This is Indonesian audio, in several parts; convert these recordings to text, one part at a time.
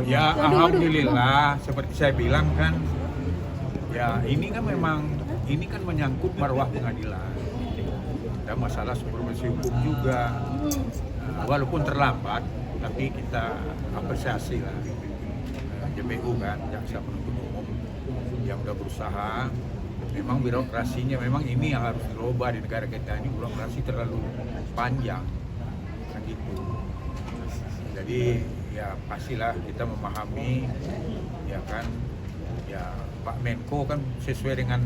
Ya, alhamdulillah seperti saya bilang kan, ya ini kan memang ini kan menyangkut marwah pengadilan dan masalah supervisi hukum juga. Walaupun terlambat, tapi kita apresiasi lah JPU kan, jaksa penuntut umum yang udah berusaha. Memang birokrasinya memang ini yang harus dirubah di negara kita ini, birokrasi terlalu panjang kan gitu. Jadi ya pastilah kita memahami ya kan, ya Pak Menko kan sesuai dengan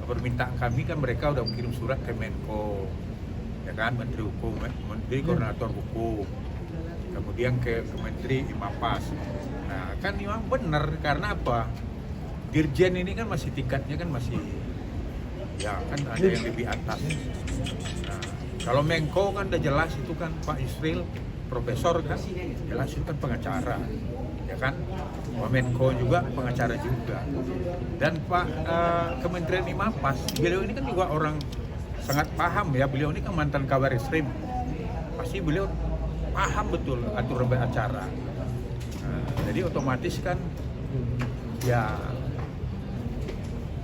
permintaan kami kan, mereka udah mengirim surat ke Menko ya kan, Menteri Hukum, Menteri Koordinator Hukum, kemudian ke Menteri Imapas. Nah kan memang benar, karena apa, Dirjen ini kan masih tingkatnya kan masih ya kan ada yang lebih atas. Nah kalau Menko kan udah jelas itu kan Pak Yusril profesor kan, jelas itu kan pengacara ya kan, Pak Menko juga pengacara juga, dan Pak Kementerian Imapas, beliau ini kan juga orang sangat paham ya, beliau ini kan mantan kabar eskrim, pasti beliau paham betul aturan beracara. Nah, jadi otomatis kan ya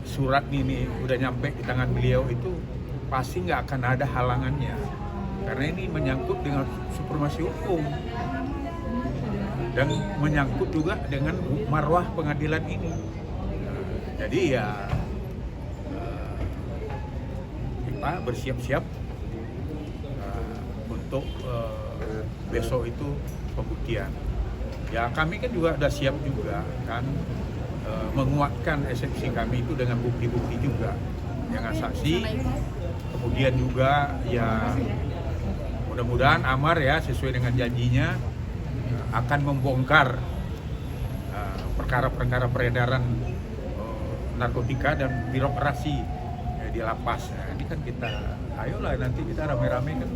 surat ini udah nyampe di tangan beliau itu pasti nggak akan ada halangannya, karena ini menyangkut dengan supremasi hukum dan menyangkut juga dengan marwah pengadilan ini. Jadi ya kita bersiap-siap untuk besok itu pembuktian. Ya kami kan juga udah siap juga kan, menguatkan eksepsi kami itu dengan bukti-bukti juga, dengan saksi. Kemudian juga ya mudah-mudahan Amar ya sesuai dengan janjinya akan membongkar perkara-perkara peredaran narkotika dan birokrasi di lapas. Nah, ini kan kita, ayolah nanti kita rame-rame kan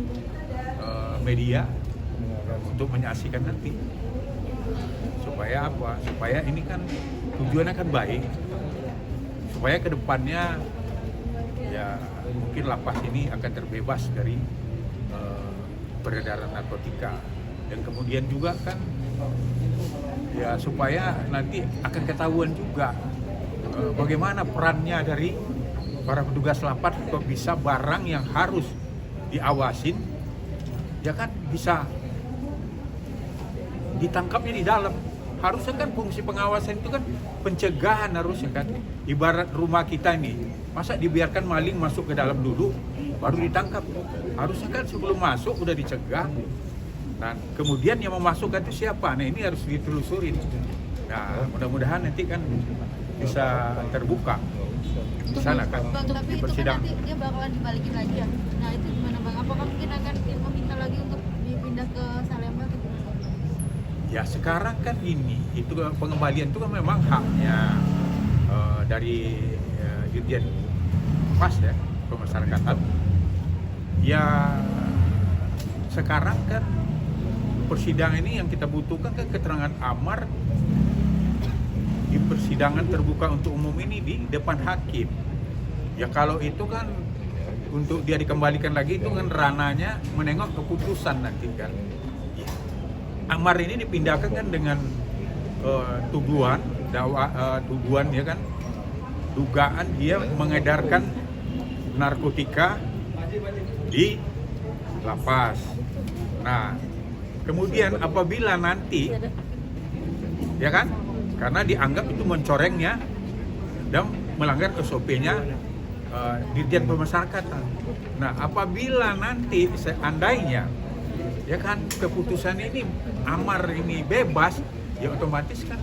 media untuk menyaksikan nanti. Supaya apa? Supaya ini kan tujuannya kan baik, supaya kedepannya ya mungkin lapas ini akan terbebas dari peredaran narkotika, dan kemudian juga kan ya supaya nanti akan ketahuan juga bagaimana perannya dari para petugas lapas kok bisa barang yang harus diawasin ya kan bisa ditangkapnya di dalam. Harusnya kan fungsi pengawasan itu kan pencegahan harusnya kan. Ibarat rumah kita ini, masa dibiarkan maling masuk ke dalam dulu baru ditangkap? Harusnya kan sebelum masuk udah dicegah. Nah kemudian yang memasukkan itu siapa? Nah ini harus ditelusurin. Nah mudah-mudahan nanti kan bisa terbuka di sana kan. Bang, tapi itu kan nanti dia bakalan dibalikin lagi ya. Nah itu gimana Bang? Apakah mungkin akan meminta lagi untuk dipindah ke Salemba? Ya sekarang kan ini, itu pengembalian itu kan memang haknya dari Dirjen Pas ya, pemasyarakatan. Ya sekarang kan persidangan ini yang kita butuhkan kan keterangan Amar di persidangan terbuka untuk umum ini di depan hakim. Ya kalau itu kan untuk dia dikembalikan lagi itu kan rananya menengok keputusan nanti kan. Amar ini dipindahkan kan dengan tuduhan ya kan, dugaan dia mengedarkan narkotika di lapas. Nah kemudian apabila nanti ya kan, karena dianggap itu mencorengnya dan melanggar SOP-nya Dirjen Pemasyarakatan. Nah apabila nanti seandainya ya kan keputusan ini Amar ini bebas, ya otomatis kan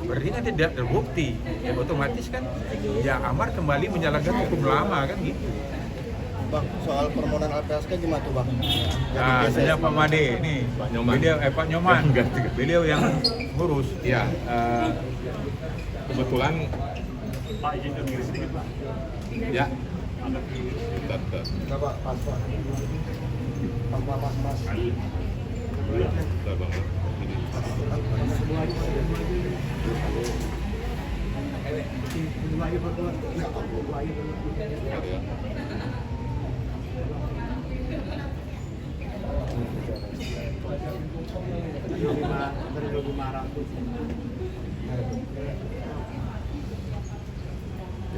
berarti kan tidak terbukti, ya otomatis kan ya Amar kembali menjalankan hukum lama kan gitu. Bang, soal permohonan LPSK gimana tuh Bang? Nah, saya Pak Made, ini Pak Nyoman. beliau Pak Nyoman, beliau yang ngurus. Ya, kebetulan Pak izin berdiri sedikit Pak. ya. Bentar. Coba pas Pak. Pas. Bentar, Bang. Dari 500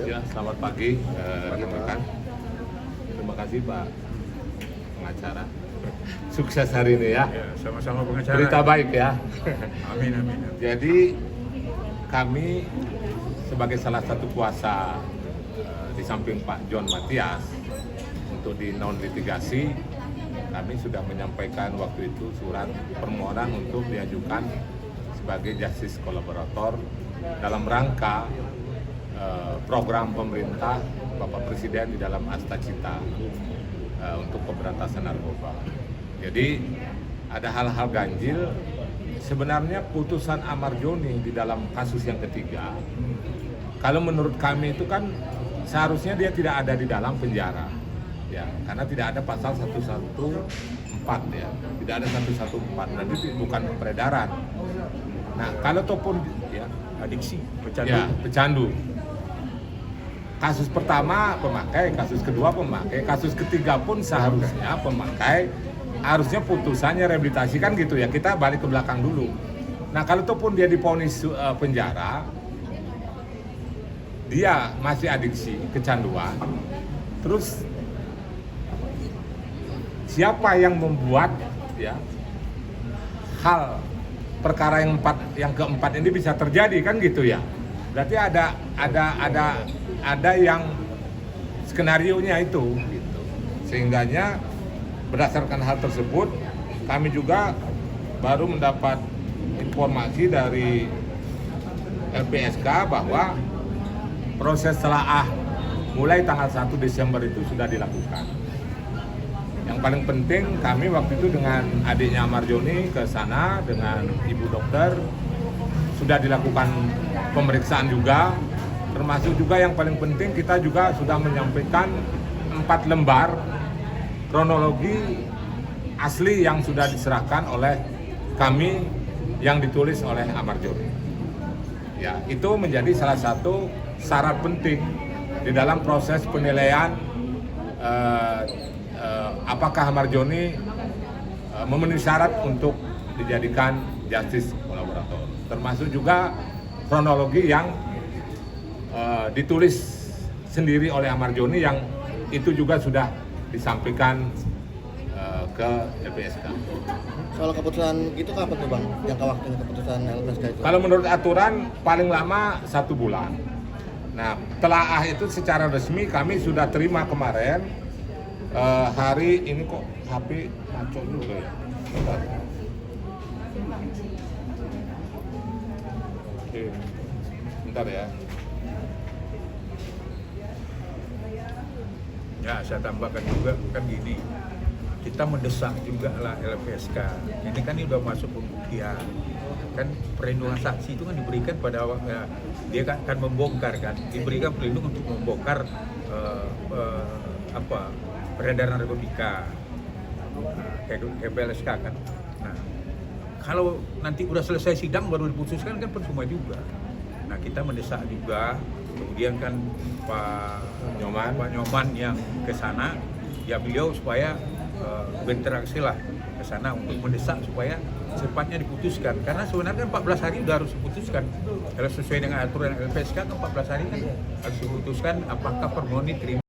Ya, selamat pagi rekan-rekan. Terima kasih Pak pengacara. Sukses hari ini ya. Ya, sama-sama pengacara. Berita baik ya. Amin, amin. Jadi kami sebagai salah satu kuasa di samping Pak John Matias untuk di non litigasi, kami sudah menyampaikan waktu itu surat permohonan untuk diajukan sebagai justice kolaborator dalam rangka program pemerintah Bapak Presiden di dalam Asta Cita untuk pemberantasan narkoba. Jadi ada hal-hal ganjil. Sebenarnya putusan Amar Joni di dalam kasus yang ketiga, kalau menurut kami itu kan seharusnya dia tidak ada di dalam penjara, ya, karena tidak ada pasal 114 ya, tidak ada 114, nanti bukan peredaran. Nah kalau ataupun ya Adiksi, pecandu. ya pecandu. Kasus pertama pemakai, kasus kedua pemakai, kasus ketiga pun seharusnya pemakai, harusnya putusannya rehabilitasi kan gitu ya, kita balik ke belakang dulu. Nah kalau itu pun dia divonis penjara, dia masih adiksi, kecanduan, terus siapa yang membuat ya hal perkara yang keempat ini bisa terjadi kan gitu ya? Berarti ada yang skenarionya itu gitu. Sehingganya berdasarkan hal tersebut kami juga baru mendapat informasi dari LPSK bahwa proses telaah mulai tanggal 1 Desember itu sudah dilakukan. Yang paling penting kami waktu itu dengan adiknya Amar Joni ke sana dengan ibu dokter sudah dilakukan pemeriksaan juga, termasuk juga yang paling penting kita juga sudah menyampaikan 4 lembar kronologi asli yang sudah diserahkan oleh kami yang ditulis oleh Amar Joni. Ya, itu menjadi salah satu syarat penting di dalam proses penilaian apakah Amar Joni memenuhi syarat untuk dijadikan justice kolaborator. Termasuk juga kronologi yang ditulis sendiri oleh Amar Joni yang itu juga sudah disampaikan ke LPSK. Soal keputusan itu kapan tuh Bang? Jangka waktunya keputusan LPSK itu? Kalau menurut aturan paling lama 1 bulan. Nah, telaah itu secara resmi kami sudah terima kemarin. Hari ini kok HP ngaco juga ya. Bentar. Oke. Bentar ya. Ya, saya tambahkan juga kan gini. Kita mendesak juga lah LPSK. Ini kan udah masuk pembuktian. Kan perlindungan saksi itu kan diberikan pada dia kan akan membongkar kan, diberikan perlindungan untuk membongkar peredaran narkotika kayak LPSK kan. Nah, kalau nanti udah selesai sidang baru diputuskan kan percuma juga. Nah, kita mendesak juga. Kemudian kan Pak Nyoman yang ke sana, ya beliau supaya berinteraksi lah ke sana untuk mendesak supaya secepatnya diputuskan. Karena sebenarnya 14 hari sudah harus diputuskan. Kalau sesuai dengan aturan LPSK kan 14 hari kan harus diputuskan apakah permohonan diterima.